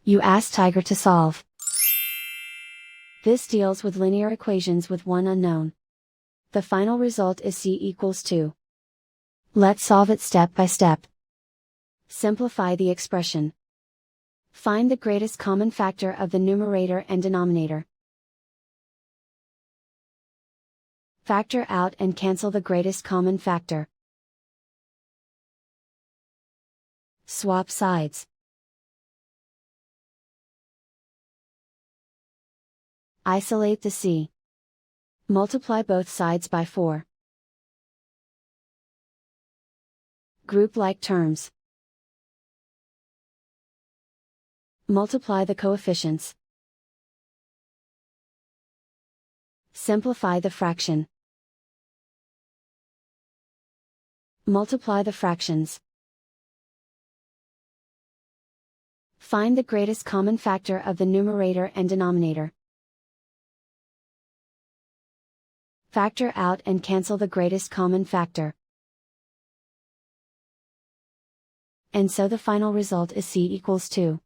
You ask Tiger to solve. This deals with linear equations with one unknown. The final result is c equals 2. Let's solve it step by step. Simplify the expression. Find the greatest common factor of the numerator and denominator. Factor out and cancel the greatest common factor. Swap sides. Isolate the c. Multiply both sides by 4. Group like terms. Multiply the coefficients. Simplify the fraction. Multiply the fractions. Find the greatest common factor of the numerator and denominator. Factor out and cancel the greatest common factor. And so the final result is c equals 2.